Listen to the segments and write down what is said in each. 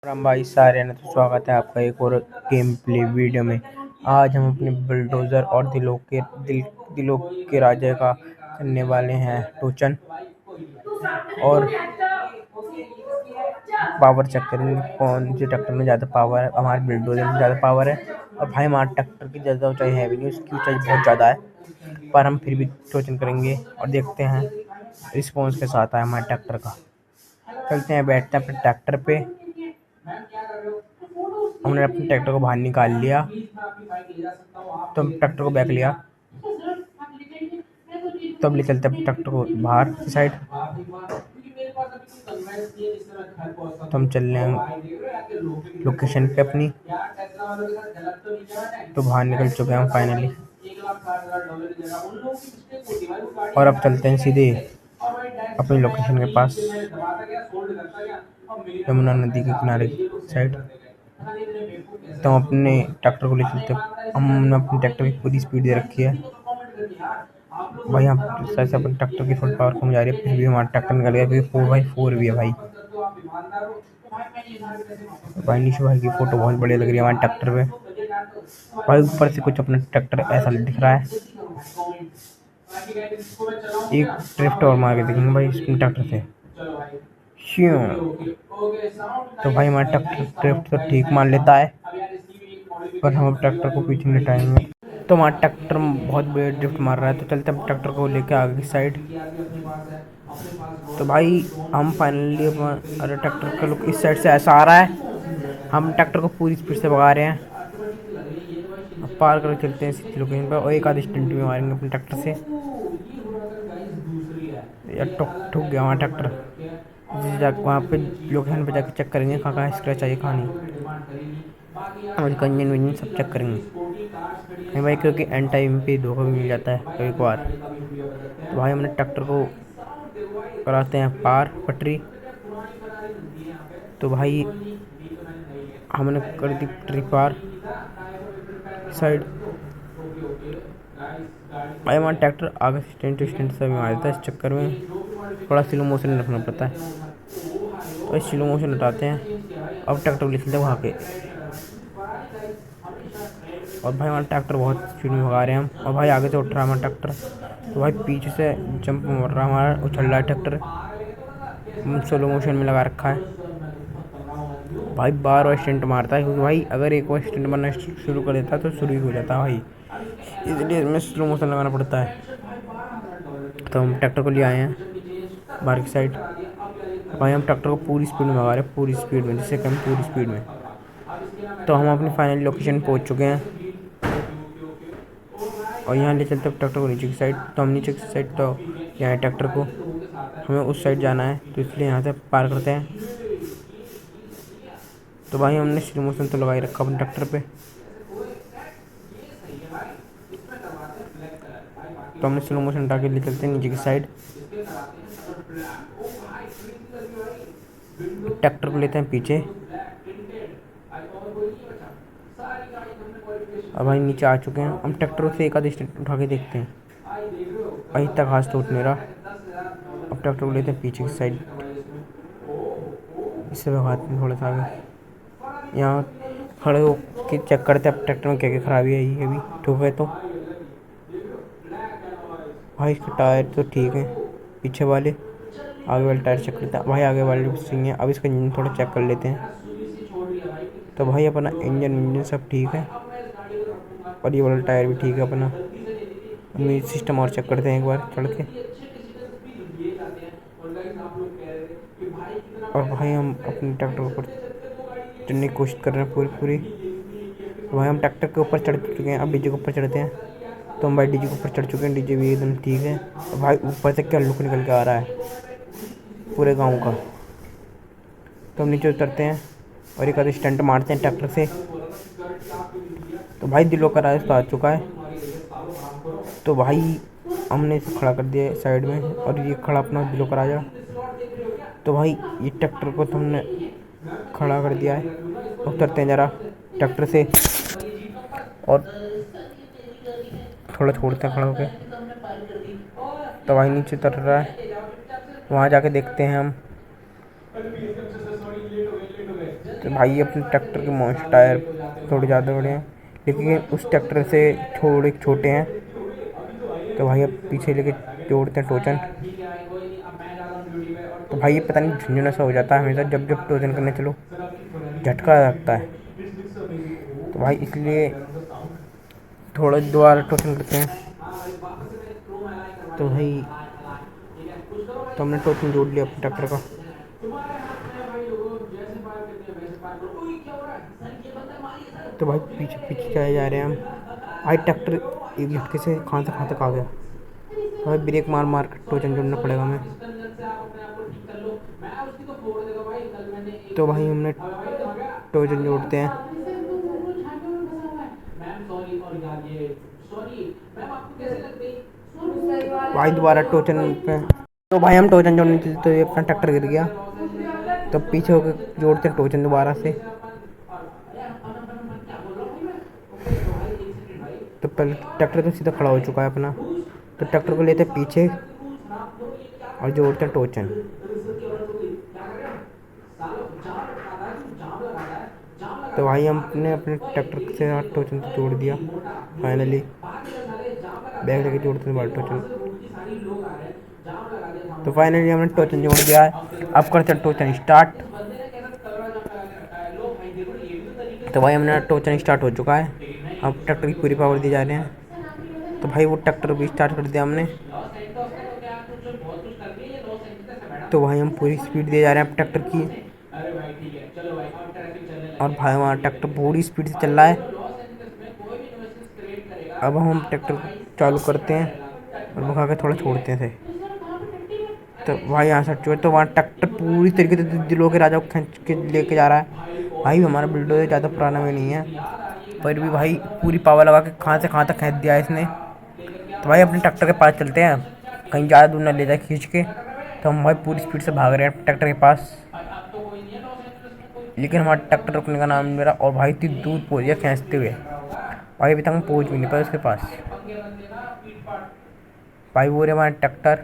राम भाई सारे ने तो स्वागत है आपका एक और गेम प्ले वीडियो में। आज हम अपने बुलडोजर और दिलों के राजा का करने वाले हैं टोचन और पावर चेक करेंगे कौन से ट्रैक्टर में ज़्यादा पावर है। हमारे बुलडोजर में ज़्यादा पावर है और भाई हमारे ट्रैक्टर की ज़्यादा ऊंचाई है भी नहीं, उसकी ऊंचाई बहुत ज़्यादा है, पर हम फिर भी टोचन करेंगे और देखते हैं रिस्पॉन्स के साथ है हमारे ट्रैक्टर का। चलते हैं, बैठते हैं अपने ट्रैक्टर पे। हमने अपने ट्रैक्टर को बाहर निकाल लिया तो हम ट्रैक्टर को बैक लिया, तो अब ले चलते हैं ट्रैक्टर को बाहर की साइड। तो हम चल रहे हैं लोकेशन पे अपनी, तो बाहर निकल चुके हैं हम फाइनली और अब चलते हैं सीधे अपनी लोकेशन के पास, यमुना नदी के किनारे साइड। तो हम अपने ट्रैक्टर को ले चलते, हमने अपने ट्रैक्टर की पूरी स्पीड दे रखी है भाई। हम से अपने ट्रैक्टर की फुल पावर कम जा रही है, फिर भी हमारा ट्रैक्टर निकल गया क्योंकि 4x4 भी है भाई। निशु भाई की फोटो बहुत बढ़िया लग रही है हमारे ट्रैक्टर पे भाई। ऊपर से कुछ अपना ट्रैक्टर ऐसा दिख रहा है, एक ड्रिफ्ट और मार के देखेंगे भाई इसमें ट्रैक्टर से। तो भाई हमारा ट्रैक्टर ड्रिफ्ट तो ठीक मान लेता है, पर हम ट्रैक्टर को पीछे लेटाएंगे तो हमारा ट्रैक्टर बहुत बड़े ड्रिफ्ट मार रहा है। तो चलते हैं ट्रैक्टर को लेके आगे की साइड। तो भाई हम फाइनली अरे ट्रैक्टर का लुक इस साइड से ऐसा आ रहा है, हम ट्रैक्टर को पूरी स्पीड से भगा रहे हैं। अब पार कर चलते हैं इस लोकेशन पर और एक आध स्टंट भी मारेंगे अपने ट्रैक्टर से। यार ठुक गया हमारा ट्रैक्टर, वहाँ पे लोकेशन पे जाके चेक करेंगे कहाँ कहाँ स्क्रैच आई कहाँ नहीं, और इंजन विंजन सब चेक करेंगे नहीं भाई, क्योंकि एंड टाइम पे धोखा भी मिल जाता है कभी कभार। तो भाई हमने ट्रैक्टर को कराते हैं पार पटरी। तो भाई हमने कर दी पटरी पार साइड। भाई हमारा ट्रैक्टर आगे स्टैंड से भी मार देता है, इस चक्कर में थोड़ा स्लो मोशन रखना पड़ता है। तो इस स्लो मोशन हटाते हैं, अब ट्रैक्टर ले चलते हैं वहाँ पे। और भाई हमारा ट्रैक्टर बहुत स्पीड में भगा रहे हैं हम, और भाई आगे से उठ रहा है हमारा ट्रैक्टर। तो भाई पीछे से जंप मार रहा है हमारा, उछल रहा है ट्रैक्टर, स्लो मोशन में लगा रखा है भाई। बार बार स्टंट मारता है क्योंकि भाई अगर एक बार स्टंट मारना शुरू कर देता है तो शुरू ही हो जाता है भाई, इसलिए इसमें स्लो मोशन लगाना पड़ता है। तो हम ट्रैक्टर को ले आए हैं बाहर की साइड। भाई हम ट्रैक्टर को पूरी स्पीड में भगा रहे हैं, पूरी स्पीड में, जिससे कि हम पूरी स्पीड में। तो हम अपनी फाइनल लोकेशन पहुंच चुके हैं और यहाँ ले चलते हैं ट्रैक्टर को नीचे की साइड। तो हम नीचे की साइड तो यहाँ ट्रैक्टर को हमें उस साइड जाना है, तो इसलिए यहाँ से पार करते हैं। तो भाई हमने स्लो मोशन तो लगा ही रखा अपने ट्रैक्टर पे। तो हमने स्लो मोशन हटा के ले चलते हैं नीचे की साइड। ट्रैक्टर को लेते हैं पीछे और भाई नीचे आ चुके हैं हम। ट्रैक्टर से एक आध स्टेप उठा के देखते हैं, अभी तक घास टूट नहीं रहा। अब ट्रैक्टर को लेते हैं पीछे की साइड, इससे भगाते हैं थोड़ा सा आगे। यहाँ खड़े होकर चेक करते हैं अब ट्रैक्टर में क्या क्या खराबी आई है। अभी ठीक है तो भाई इसके टायर तो ठीक है पीछे वाले, आगे वाले टायर चेक करते हैं भाई, आगे वाले भी सही है। अब इसका इंजन थोड़ा चेक कर लेते हैं। तो भाई अपना इंजन सब ठीक है और ये वाला टायर भी ठीक है अपना। म्यूजिक सिस्टम और चेक करते हैं एक बार चढ़ के। और भाई हम अपने ट्रैक्टर के ऊपर चढ़ने की कोशिश कर रहे हैं पूरी। तो भाई हम ट्रैक्टर के ऊपर चढ़ चुके हैं, अब डीजे के ऊपर चढ़ते हैं। तो हम भाई डीजे के ऊपर चढ़ चुके हैं, डीजे भी एकदम ठीक है। और भाई ऊपर से क्या लुक निकल के आ रहा है पूरे गांव का। तो हम नीचे उतरते हैं और एक आध स्टंट मारते हैं ट्रैक्टर से। तो भाई दिलों का राज तो आ चुका है। तो भाई हमने इसे खड़ा कर दिया साइड में और ये खड़ा अपना दिलों का राजा। तो भाई ये ट्रैक्टर को तो हमने खड़ा कर दिया है, उतरते हैं ज़रा ट्रैक्टर से और थोड़ा छोड़ते हैं खड़ा होके। तो भाई नीचे उतर रहा है, वहाँ जाके देखते हैं हम। तो भाई अपने ट्रैक्टर के मॉन्स्टर टायर थोड़े ज़्यादा बड़े हैं, लेकिन उस ट्रैक्टर से थोड़े छोटे हैं। तो भाई अब पीछे लेके जोड़ते हैं टोचन। तो भाई ये पता नहीं झुंझुना सा हो जाता है हमेशा, जब जब टोचन करने चलो झटका लगता है। तो भाई इसलिए थोड़ा दोबारा टोचन करते हैं। तो भाई तो हमने टोचन जोड़ लिया अपने ट्रैक्टर का। तो भाई पीछे पीछे चले जा रहे हैं हम। भाई ट्रैक्टर एक झटके से कहाँ तक आ गया। भाई ब्रेक मार मार कर टोचन जोड़ना पड़ेगा हमें। तो भाई हमने टोचन जोड़ते हैं। भाई दोबारा टोचन पे। तो भाई हम टोचन जोड़ने चलते तो ये अपना ट्रैक्टर गिर गया। तो पीछे होकर जोड़ते हैं टोचन दोबारा से। तो पहले ट्रैक्टर तो सीधा खड़ा हो चुका है अपना। तो ट्रैक्टर को लेते हैं पीछे और जोड़ते हैं टोचन। तो भाई हमने अपने ट्रैक्टर से हाथ टोचन तो जोड़ दिया फाइनली। बैग लेके जोड़ते हैं बार टोचन। तो फाइनली हमने टोचन जोड़ दिया है। अब करते हैं टोचन स्टार्ट। तो भाई हमने टोचन स्टार्ट हो चुका है। अब ट्रैक्टर की पूरी पावर दी जा रहे हैं। तो भाई वो ट्रैक्टर भी स्टार्ट कर दिया हमने। तो भाई हम पूरी स्पीड दिए जा रहे हैं अब ट्रैक्टर की। और भाई हमारा ट्रैक्टर पूरी स्पीड से चल रहा है। अब हम ट्रैक्टर को चालू करते हैं और भगा के थोड़ा छोड़ते हैं। तो भाई यहाँ से चोर तो वहाँ ट्रैक्टर पूरी तरीके से दिलों के राजा को खींच के लेके जा रहा है। भाई हमारा बिल्डर ज़्यादा पुराना में नहीं है, पर भी भाई पूरी पावर लगा के कहाँ तक खींच दिया इसने। तो भाई अपने ट्रैक्टर के पास चलते हैं, कहीं ज़्यादा दूर ना ले जाए खींच के। तो हम भाई पूरी स्पीड से भाग रहे हैं ट्रैक्टर के पास, लेकिन हमारा ट्रैक्टर रुकने का नाम नहीं ले रहा। और भाई इतनी दूर पहुँच गया खींचते हुए। भाई अभी तक हम पहुँच भी नहीं पाए उसके पास। भाई वो रहे हमारा ट्रैक्टर।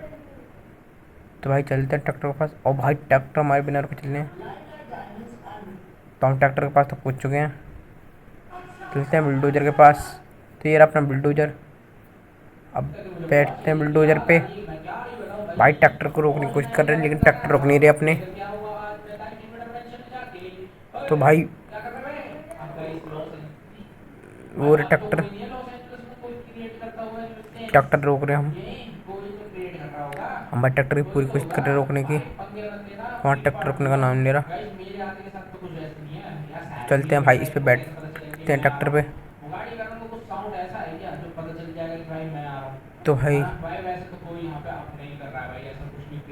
तो भाई चलते हैं ट्रैक्टर के पास। और भाई ट्रैक्टर हमारे बिना रुके चलने। तो हम ट्रैक्टर के पास तो पहुँच चुके हैं। चलते हैं बुलडोजर के पास। तो ये रहा अपना बुलडोजर। अब बैठते हैं बुलडोजर पे। भाई ट्रैक्टर को रोकने की कोशिश कर रहे हैं, लेकिन ट्रैक्टर रोक नहीं रहे अपने। तो भाई वो रहे ट्रैक्टर ट्रैक्टर रोक रहे हम भाई ट्रैक्टर की पूरी कोशिश कर रहे रोकने की। वहाँ ट्रैक्टर रोकने का नाम नहीं ले रहा। चलते हैं भाई इस पे बैठते हैं ट्रैक्टर पे। तो भाई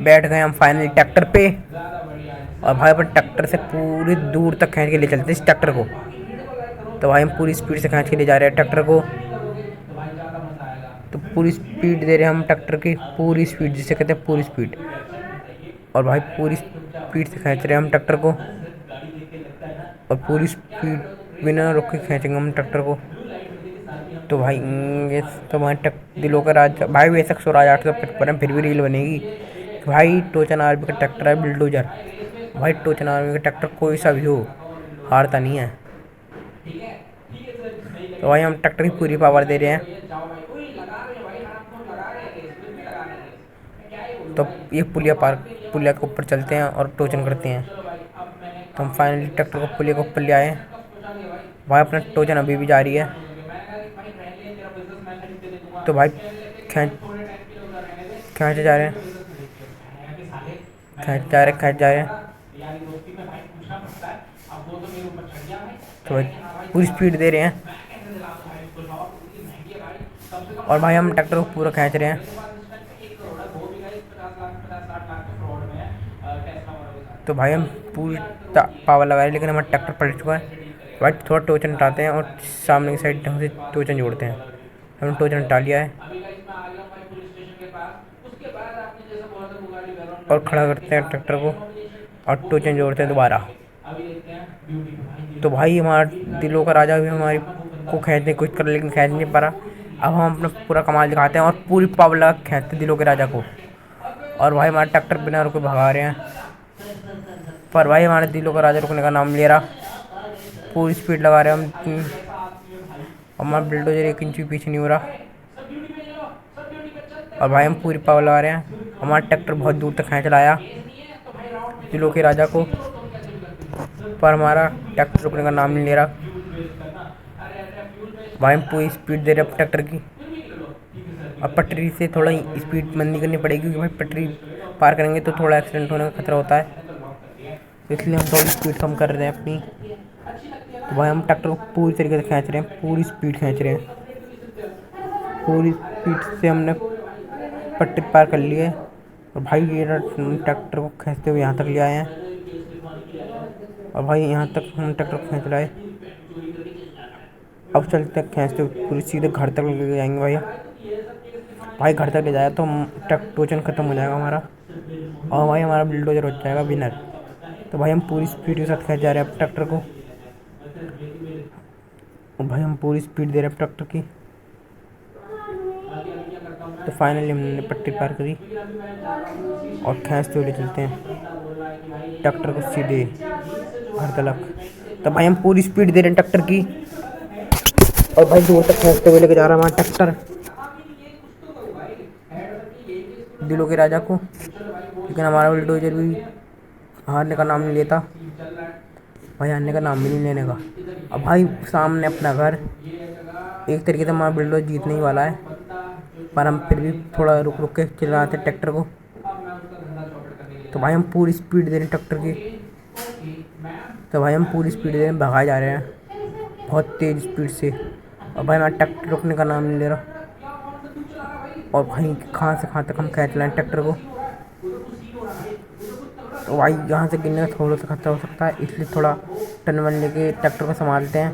बैठ गए हम फाइनली ट्रैक्टर पे। और भाई अपन ट्रैक्टर से पूरी दूर तक खींच के ले चलते हैं इस ट्रैक्टर को। तो भाई हम पूरी स्पीड से खींच के ले जा रहे हैं ट्रैक्टर को। तो पूरी स्पीड दे रहे हैं हम ट्रैक्टर की, पूरी स्पीड जिसे कहते हैं पूरी स्पीड। और भाई पूरी स्पीड से खींच रहे हैं हम ट्रैक्टर को। और पूरी स्पीड बिना रुक के खींचेंगे हम ट्रैक्टर को। तो भाई ये तो भाई दिलों का राज भाई वैसे 100,855 है, फिर भी रील बनेगी। भाई टोचन आर्मी का ट्रैक्टर है बुलडोजर। भाई टोचन आर्मी का ट्रैक्टर कोई सा भी हो हारता नहीं है। तो भाई हम ट्रैक्टर की पूरी पावर दे रहे हैं। तो ये पुलिया के ऊपर चलते हैं और टोचन करते हैं। तो हम फाइनली ट्रैक्टर को पुलिया के ऊपर ले आए। भाई अपना टोचन अभी भी जारी है। तो भाई खींचे जा रहे हैं, खींच जा रहे हैं। तो भाई पूरी स्पीड दे रहे हैं। और भाई हम ट्रैक्टर को पूरा खींच रहे हैं। तो भाई हम पूरी पावर लगा रहे हैं, लेकिन हमारा ट्रैक्टर पलट चुका है। भाई थोड़ा टोचन हटाते हैं और सामने की साइड ढंग से टोचन जोड़ते हैं। हमने टोचन हटा लिया है और खड़ा करते हैं ट्रैक्टर को और टोचन जोड़ते हैं दोबारा। तो भाई हमारा दिलों का राजा भी हमारी को खींचने की कोशिश कर रहा, लेकिन खींच नहीं पा रहा। अब हम अपना पूरा कमाल दिखाते हैं और पूरी पावर लगा खींचते दिलों के राजा को। और भाई हमारा ट्रैक्टर बिना रुके भगा रहे हैं। पर भाई हमारे दिलों का राजा रुकने का नाम ले रहा। पूरी स्पीड लगा रहे हम। हमारा बुलडोजर 1 इंच भी पीछे नहीं हो रहा। और भाई हम पूरी पावर लगा रहे हैं। हमारा ट्रैक्टर बहुत दूर तक खींच लाया दिलों के राजा को, पर हमारा ट्रैक्टर रुकने का नाम नहीं ले रहा। भाई हम पूरी स्पीड दे रहे हैं ट्रैक्टर की। अब पटरी से थोड़ा स्पीड मंदी करनी पड़ेगी, क्योंकि भाई पटरी पार करेंगे तो थोड़ा एक्सीडेंट होने का खतरा होता है, तो इसलिए हम थोड़ी स्पीड कम कर रहे हैं अपनी। तो भाई हम ट्रैक्टर को पूरी तरीके से खींच रहे हैं, पूरी स्पीड खींच रहे हैं। पूरी स्पीड से हमने पटरी पार कर ली है। और भाई ये ट्रैक्टर को खींचते हुए यहाँ तक ले आए हैं। और भाई यहाँ तक हम ट्रैक्टर को खींच लाए। अब चलते हैं खींचते हुए पूरी सीधे घर तक ले जाएंगे भैया। भाई घर तक ले जाए तो ट्रक टोचन ख़त्म हो जाएगा हमारा, और भाई हमारा बुलडोजर हो जाएगा विनर। तो भाई हम पूरी स्पीड के साथ खींच जा रहे हैं अब ट्रैक्टर को। और भाई हम पूरी स्पीड दे रहे हैं ट्रैक्टर की। तो फाइनली हमने पट्टी पार करी और खींचते हुए चलते हैं ट्रैक्टर को सीधे घर तक। तो भाई हम पूरी स्पीड दे रहे हैं ट्रैक्टर की, और भाई दूर तक खींचते हुए लेके जा रहा है हमारा ट्रैक्टर दिलों के राजा को। लेकिन हमारा बुलडोजर भी हारने का नाम नहीं लेता। भाई हारने का नाम भी नहीं लेने का। अब भाई सामने अपना घर, एक तरीके से हमारा बुलडोजर जीतने ही वाला है, पर हम फिर भी थोड़ा रुक रुक के चलाते ट्रैक्टर को। तो भाई हम पूरी स्पीड दे रहे हैं ट्रैक्टर की। तो भाई हम पूरी स्पीड दे रहे हैं, भगाए जा रहे हैं बहुत तेज़ स्पीड से। और भाई हमारा ट्रैक्टर रुकने का नाम नहीं ले रहा। और भाई कहाँ तक हम खींच लाएं ट्रैक्टर को। तो भाई यहाँ से गिरने का थोड़ा सा खतरा हो सकता है, इसलिए थोड़ा टर्न वन लेके ट्रैक्टर को संभालते हैं।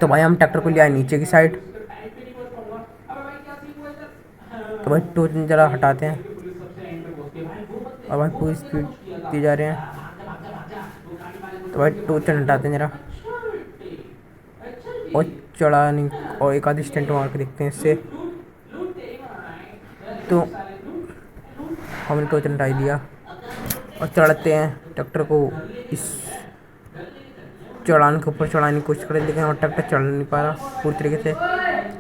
तो भाई हम ट्रैक्टर को ले आए नीचे की साइड। तो भाई टोच जरा हटाते हैं, और भाई पूरी स्पीड दी जा रहे हैं। तो भाई टोचन हटाते हैं जरा, और चढ़ा नहीं, और एक आधी स्टंट मार के देखते हैं इससे। तो हमने टोचन हटा दिया और चढ़ते हैं ट्रैक्टर को। इस चढ़ाने के ऊपर चढ़ाने की कोशिश करें, लेकिन हमारा ट्रैक्टर चढ़ नहीं पा रहा पूरी तरीके से।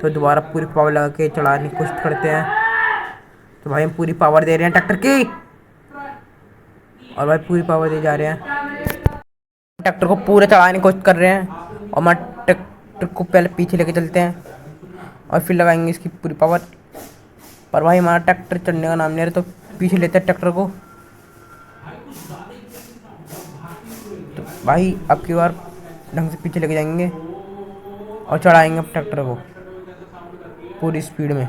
तो दोबारा पूरी पावर लगा के चढ़ाने की कोशिश करते हैं। तो भाई हम पूरी पावर दे रहे हैं ट्रैक्टर की, और भाई पूरी पावर दे जा रहे हैं। ट्रैक्टर को पूरे चढ़ाने की कोशिश कर रहे हैं, और हमारे ट्रैक्टर को पहले पीछे लेके चलते हैं और फिर लगाएंगे इसकी पूरी पावर। पर भाई हमारा ट्रैक्टर चढ़ने का नाम नहीं ले रहा, तो पीछे लेते हैं ट्रैक्टर को। तो भाई अब की बार ढंग से पीछे लेके जाएंगे और चढ़ाएंगे ट्रैक्टर को पूरी स्पीड में।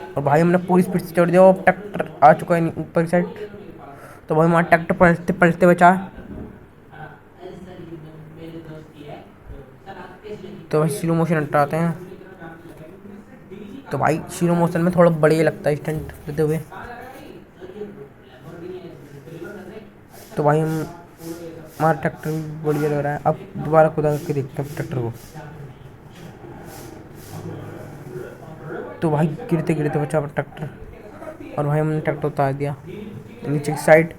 और भाई हमने पूरी स्पीड से चढ़ दिया, और ट्रैक्टर आ चुका है ऊपर की साइड। तो भाई हमारा ट्रैक्टर पलटते पलटते बचा। तो भाई स्लो मोशन हटाते हैं। तो भाई स्लो मोशन में थोड़ा बढ़िया लगता है स्टंट करते हुए। तो भाई हम हमारा ट्रैक्टर बढ़िया लग रहा है। अब दोबारा खुदा करके देखते हैं ट्रैक्टर को। तो भाई गिरते गिरते बचा ट्रैक्टर, और भाई हमने ट्रैक्टर उतार दिया नीचे की साइड।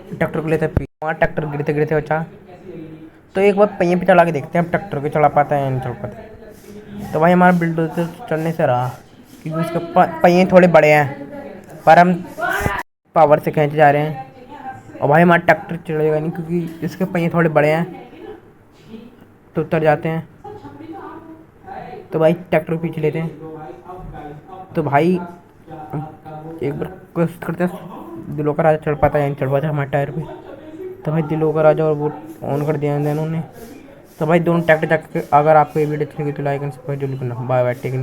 ट्रैक्टर को लेते हैं, हमारा ट्रैक्टर गिरते गिरते बचा। तो एक बार पहिए पे चढ़ा के देखते हैं अब ट्रैक्टर को चला पाता है या नहीं चल पाता। तो भाई हमारा बुलडोजर चढ़ने से रहा, क्योंकि उसके पहिए थोड़े बड़े हैं, पर हम पावर से खींचे जा रहे हैं। और भाई हमारा ट्रैक्टर चलेगा नहीं, क्योंकि इसके पहिए थोड़े बड़े हैं, तो उतर जाते हैं। तो भाई ट्रैक्टर को पीछे लेते हैं। तो भाई एक बार कोशिश करते हैं दिलों का राजा चढ़ पाता है या नहीं चढ़ पाता हमारे टायर पे। तो भाई दिलों का राजा और वो ऑन कर दिया इन्होंने। तो भाई दोनों ट्रैक्टर जाकर, अगर आपको ये वीडियो अच्छी लगी तो लाइक एंड सब्सक्राइब जरूर करना। Bye bye, take